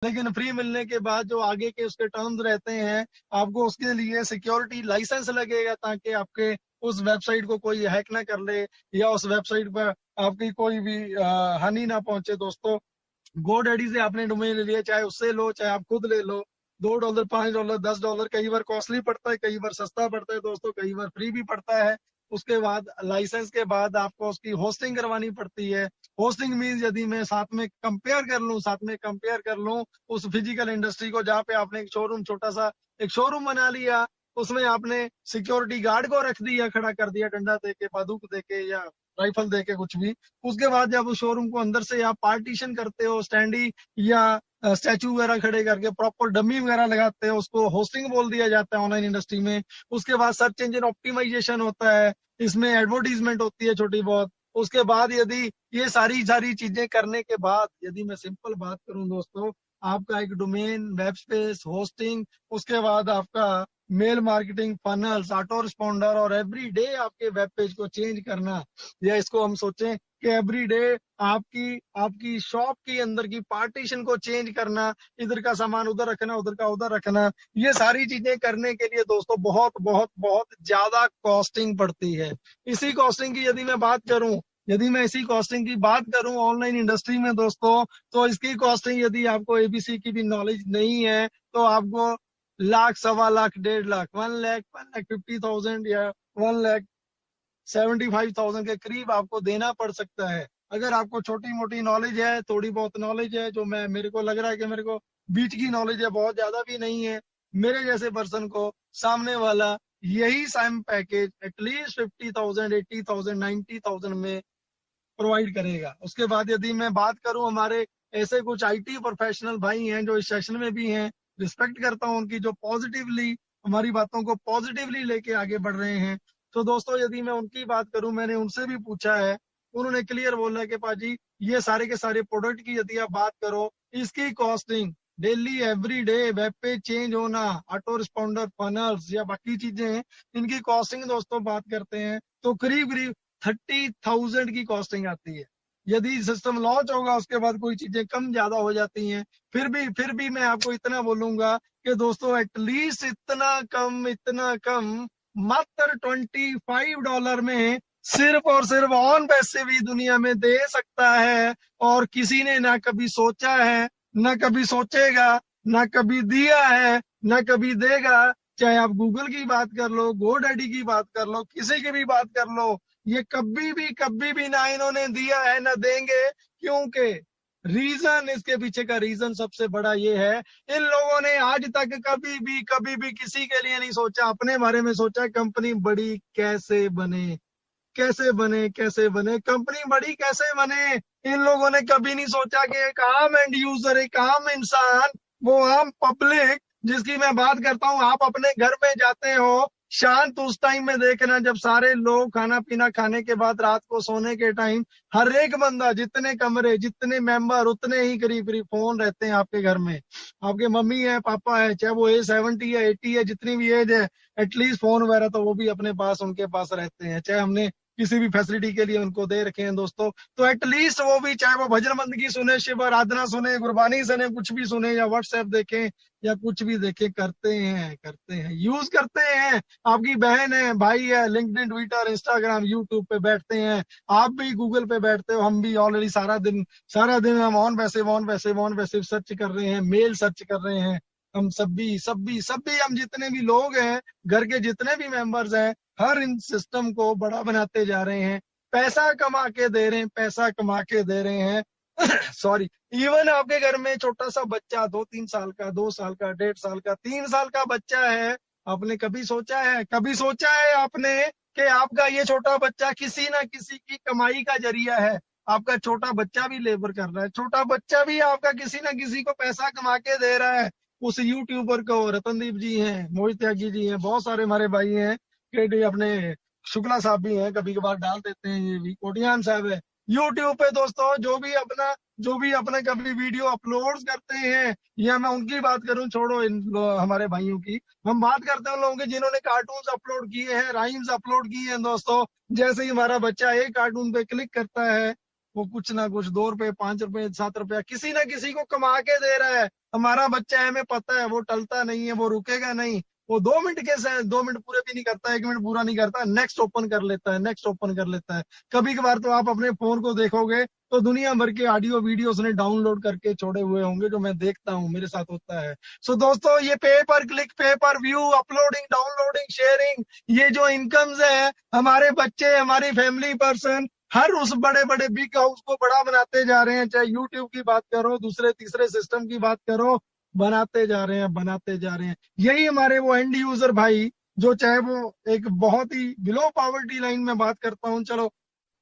लेकिन फ्री मिलने के बाद जो आगे के उसके टर्म्स रहते हैं, आपको उसके लिए सिक्योरिटी लाइसेंस लगेगा, ताकि आपके उस वेबसाइट को कोई हैक ना कर ले, या उस वेबसाइट पर आपकी कोई भी हानि ना पहुंचे। दोस्तों, गोडैडी से आपने डोमेन ले लिया, चाहे उससे लो चाहे आप खुद ले लो, $2, $5, $10, कई बार कॉस्टली पड़ता है, कई बार सस्ता पड़ता है दोस्तों, कई बार फ्री भी पड़ता है। उसके बाद लाइसेंस के बाद आपको उसकी होस्टिंग करवानी पड़ती है। होस्टिंग मीन्स यदि मैं साथ में कंपेयर कर लूं उस फिजिकल इंडस्ट्री को, जहाँ पे आपने एक शोरूम, छोटा सा एक शोरूम बना लिया, उसमें आपने सिक्योरिटी गार्ड को रख दिया, खड़ा कर दिया, डंडा दे के, बंदूक दे के या राइफल दे के, कुछ भी। उसके बाद जब उस शोरूम को अंदर से आप पार्टीशन करते हो, स्टैंडी या स्टैचू वगैरह खड़े करके प्रॉपर डमी वगैरह लगाते हो, उसको होस्टिंग बोल दिया जाता है ऑनलाइन इंडस्ट्री में। उसके बाद सर्च इंजन ऑप्टिमाइजेशन होता है, इसमें एडवर्टीजमेंट होती है छोटी बहुत। उसके बाद यदि ये सारी सारी चीजें करने के बाद, यदि मैं सिंपल बात करूं दोस्तों, आपका एक डोमेन, वेब स्पेस, होस्टिंग, उसके बाद आपका mail marketing, funnels, auto responder, और एवरी डे आपके वेब पेज को चेंज करना, या इसको हम सोचें कि एवरी डे आपकी आपकी शॉप के अंदर की पार्टीशन को चेंज करना, इधर का सामान उधर रखना, उधर का उधर रखना, ये सारी चीजें करने के लिए दोस्तों बहुत बहुत बहुत ज्यादा कॉस्टिंग पड़ती है। इसी कॉस्टिंग की यदि मैं इसी कॉस्टिंग की बात करूं ऑनलाइन इंडस्ट्री में दोस्तों, तो इसकी कॉस्टिंग, यदि आपको एबीसी की भी नॉलेज नहीं है, तो आपको लाख, सवा लाख, 1.5 लाख, 1 लाख, 1,50,000 या 1,75,000 के करीब आपको देना पड़ सकता है। अगर आपको छोटी मोटी नॉलेज है, थोड़ी बहुत नॉलेज है, जो मेरे को लग रहा है कि मेरे को बीच की नॉलेज है, बहुत ज्यादा भी नहीं है, मेरे जैसे पर्सन को सामने वाला यही सेम पैकेज एटलीस्ट 50,000, 80,000, 90,000 में प्रोवाइड करेगा। उसके बाद यदि मैं बात करूं, हमारे ऐसे कुछ आईटी प्रोफेशनल भाई हैं जो इस सेशन में भी हैं, रिस्पेक्ट करता हूं उनकी, जो पॉजिटिवली हमारी बातों को पॉजिटिवली लेके आगे बढ़ रहे हैं। तो दोस्तों, यदि मैं उनकी बात करूं, मैंने उनसे भी पूछा है, उन्होंने क्लियर बोला कि पाजी, ये सारे के सारे प्रोडक्ट की यदि आप बात करो, इसकी costing daily, every day web page change होना, ऑटो रिस्पॉन्डर, फनल्स या बाकी चीजें, इनकी कॉस्टिंग दोस्तों बात करते हैं तो करीब करीब 30,000 की कॉस्टिंग आती है। यदि सिस्टम लॉन्च होगा, उसके बाद कोई चीजें कम ज्यादा हो जाती हैं, फिर भी मैं आपको इतना बोलूंगा कि दोस्तों, एटलीस्ट इतना कम मात्र $25 में सिर्फ और सिर्फ ऑन पैसिव ही दुनिया में दे सकता है। और किसी ने ना कभी सोचा है, ना कभी सोचेगा, ना कभी दिया है, ना कभी देगा। चाहे आप गूगल की बात कर लो, गोडैडी की बात कर लो, किसी की भी बात कर लो, ये कभी भी ना इन्होंने दिया है, ना देंगे। क्योंकि इसके पीछे का रीजन सबसे बड़ा ये है, इन लोगों ने आज तक कभी भी किसी के लिए नहीं सोचा, अपने बारे में सोचा कंपनी बड़ी कैसे बने, कैसे बने कंपनी बड़ी, कैसे बने। इन लोगों ने कभी नहीं सोचा कि एक आम एंड यूजर, एक आम इंसान, वो आम पब्लिक जिसकी मैं बात करता हूँ, आप अपने घर में जाते हो शांत उस टाइम में देखना, जब सारे लोग खाना पीना खाने के बाद रात को सोने के टाइम, हर एक बंदा, जितने कमरे, जितने मेंबर, उतने ही करीब करीब फोन रहते हैं आपके घर में। आपके मम्मी है, पापा है, चाहे वो एज 70 है, 80 है, जितनी भी एज है, एटलीस्ट फोन वगैरह तो वो भी अपने पास, उनके पास रहते हैं। चाहे हमने किसी भी फैसिलिटी के लिए उनको दे रखे हैं दोस्तों, तो एटलीस्ट वो भी, चाहे वो भजन बंदगी सुने, शिव आराधना सुने, गुरबानी सुने, कुछ भी सुने, या व्हाट्सएप देखें, या कुछ भी देखें, करते हैं, यूज करते हैं। आपकी बहन है, भाई है, लिंक्डइन, ट्विटर, इंस्टाग्राम, यूट्यूब पे बैठते हैं, आप भी गूगल पे बैठते हो, हम भी ऑलरेडी सारा दिन हम ऑन पैसिव सर्च कर रहे हैं, मेल सर्च कर रहे हैं। हम सब भी हम जितने भी लोग हैं, घर के जितने भी मेंबर्स हैं, हर इन सिस्टम को बड़ा बनाते जा रहे हैं, पैसा कमा के दे रहे हैं, पैसा कमा के दे रहे हैं। सॉरी, इवन आपके घर में छोटा सा बच्चा, 2-3 साल का, 2 साल का, 1.5 साल का, 3 साल का बच्चा है, आपने कभी सोचा है आपने कि आपका ये छोटा बच्चा किसी ना किसी की कमाई का जरिया है। आपका छोटा बच्चा भी लेबर कर रहा है, छोटा बच्चा भी आपका किसी ना किसी को पैसा कमा के दे रहा है। उस यूट्यूबर को रतनदीप जी हैं, मोहित त्यागी जी हैं, बहुत सारे हमारे भाई हैं, के अपने शुक्ला साहब भी हैं, कभी कभार डाल देते हैं, ये भी कोटियान साहब है। यूट्यूब पे दोस्तों जो भी अपना कभी वीडियो अपलोड करते हैं, या मैं उनकी बात करूं, छोड़ो हमारे भाइयों की, हम बात करते हैं उन लोगों की जिन्होंने कार्टून्स अपलोड किए हैं, राइम्स अपलोड किए हैं दोस्तों। जैसे ही हमारा बच्चा एक कार्टून पे क्लिक करता है, वो कुछ ना कुछ 2 रुपए, 5 रुपए, 7 रुपया किसी ना किसी को कमा के दे रहा है। हमारा बच्चा है, हमें पता है वो टलता नहीं है, वो रुकेगा नहीं। वो 2 मिनट के से 2 मिनट पूरे भी नहीं करता, 1 मिनट पूरा नहीं करता, नेक्स्ट ओपन कर लेता है, नेक्स्ट ओपन कर लेता है। कभी कभार तो आप अपने फोन को देखोगे तो दुनिया भर के ऑडियो वीडियो उसने डाउनलोड करके छोड़े हुए होंगे, जो मैं देखता हूँ, मेरे साथ होता है। सो दोस्तों, ये पे पर क्लिक, पे पर व्यू, अपलोडिंग, डाउनलोडिंग, शेयरिंग, ये जो इनकम्स है, हमारे बच्चे, हमारी फैमिली पर्सन हर उस बड़े बड़े बिग हाउस को बड़ा बनाते जा रहे हैं। चाहे यूट्यूब की बात करो, दूसरे तीसरे सिस्टम की बात करो, बनाते जा रहे हैं, बनाते जा रहे हैं। यही हमारे वो एंड यूजर भाई, जो चाहे वो एक बहुत ही बिलो पॉवर्टी लाइन में बात करता हूँ, चलो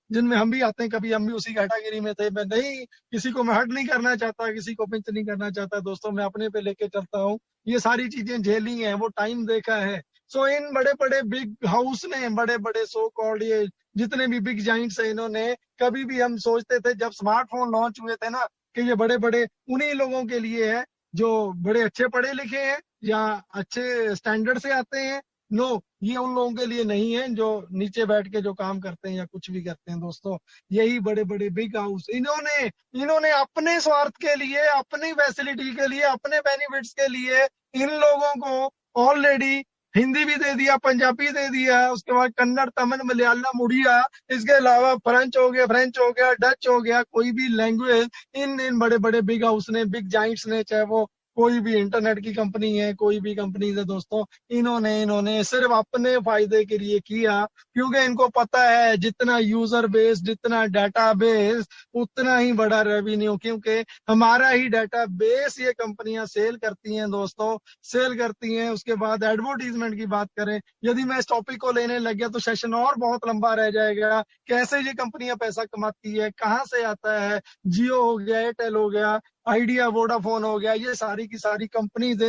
जिनमें हम भी आते हैं, कभी हम भी उसी कैटेगरी में थे। मैं नहीं, किसी को मैं हर्ट नहीं करना चाहता, किसी को पिंच नहीं करना चाहता दोस्तों, मैं अपने पे लेके चलता हूँ। ये सारी चीजें झेली हैं, वो टाइम देखा है। सो इन बड़े बड़े बिग हाउस ने, बड़े बड़े सो कॉल्ड ये जितने भी बिग जाइंट्स है, इन्होंने कभी भी, हम सोचते थे जब स्मार्टफोन लॉन्च हुए थे ना, कि ये बड़े बड़े उन्हीं लोगों के लिए है जो बड़े अच्छे पढ़े लिखे हैं या अच्छे स्टैंडर्ड से आते हैं। नो, ये उन लोगों के लिए नहीं है जो नीचे बैठ के जो काम करते हैं या कुछ भी करते हैं दोस्तों। यही बड़े बड़े बिग हाउस, इन्होंने इन्होंने अपने स्वार्थ के लिए, अपनी फैसिलिटी के लिए, अपने बेनिफिट्स के लिए इन लोगों को ऑलरेडी हिंदी भी दे दिया, पंजाबी दे दिया, उसके बाद कन्नड़, तमिल, मलयालम, उड़िया, इसके अलावा फ्रेंच हो गया, डच हो गया, कोई भी लैंग्वेज इन इन बड़े बड़े बिग हाउस ने, बिग जाइंट्स ने, चाहे वो कोई भी इंटरनेट की कंपनी है, कोई भी कंपनी है दोस्तों, इन्होंने इन्होंने सिर्फ अपने फायदे के लिए किया। क्योंकि इनको पता है जितना यूजर बेस, जितना डाटा बेस, उतना ही बड़ा रेवेन्यू। क्योंकि हमारा ही डाटा बेस ये कंपनियां सेल करती हैं दोस्तों, सेल करती हैं। उसके बाद एडवर्टीजमेंट की बात करें, यदि मैं इस टॉपिक को लेने लग गया तो सेशन और बहुत लंबा रह जाएगा। कैसे ये कंपनियां पैसा कमाती है, कहाँ से आता है, जियो हो गया, एयरटेल हो गया, आइडिया, वोडाफोन हो गया, ये सारी की सारी कंपनीज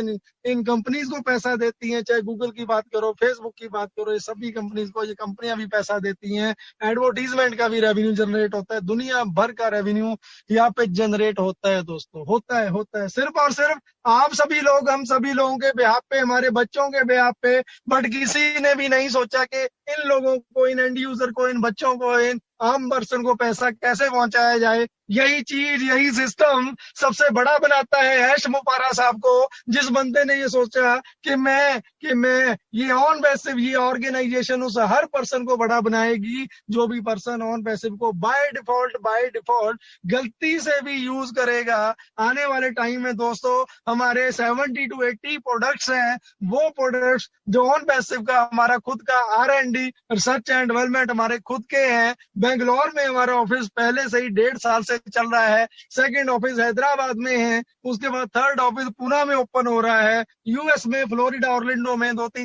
इन कंपनीज को पैसा देती हैं। चाहे गूगल की बात करो, फेसबुक की बात करो, ये सभी कंपनीज को ये कंपनियां भी पैसा देती हैं। एडवर्टीजमेंट का भी रेवेन्यू जनरेट होता है, दुनिया भर का रेवेन्यू यहाँ पे जनरेट होता है दोस्तों, होता है सिर्फ और सिर्फ आप सभी लोग, हम सभी लोगों के बेहाफ पे, हमारे बच्चों के बेहाफ पे। बट किसी ने भी नहीं सोचा कि इन लोगों को, इन एंड यूजर को, इन बच्चों को, इन आम पर्सन को पैसा कैसे पहुंचाया जाए। यही चीज, यही सिस्टम सबसे बड़ा बनाता है ऐश मुफारा साहब को, जिस बंदे ने ये सोचा कि मैं ये ऑन पैसिव, ये ऑर्गेनाइजेशन उस हर पर्सन को बड़ा बनाएगी जो भी पर्सन ऑन पैसिव को बाय डिफॉल्ट गलती से भी यूज करेगा। आने वाले टाइम में दोस्तों हमारे 70 to 80 प्रोडक्ट्स हैं, वो प्रोडक्ट्स जो ऑन पैसिव का हमारा खुद का R&D, रिसर्च एंड डेवलपमेंट हमारे खुद के हैं। बेंगलोर में हमारा ऑफिस पहले से ही 1.5 साल से चल रहा है, सेकंड ऑफिस हैदराबाद में है, उसके बाद थर्ड ऑफिस पुणे में ओपन हो रहा है, यूएस में फ्लोरिडा ऑर्लैंडो में 2-3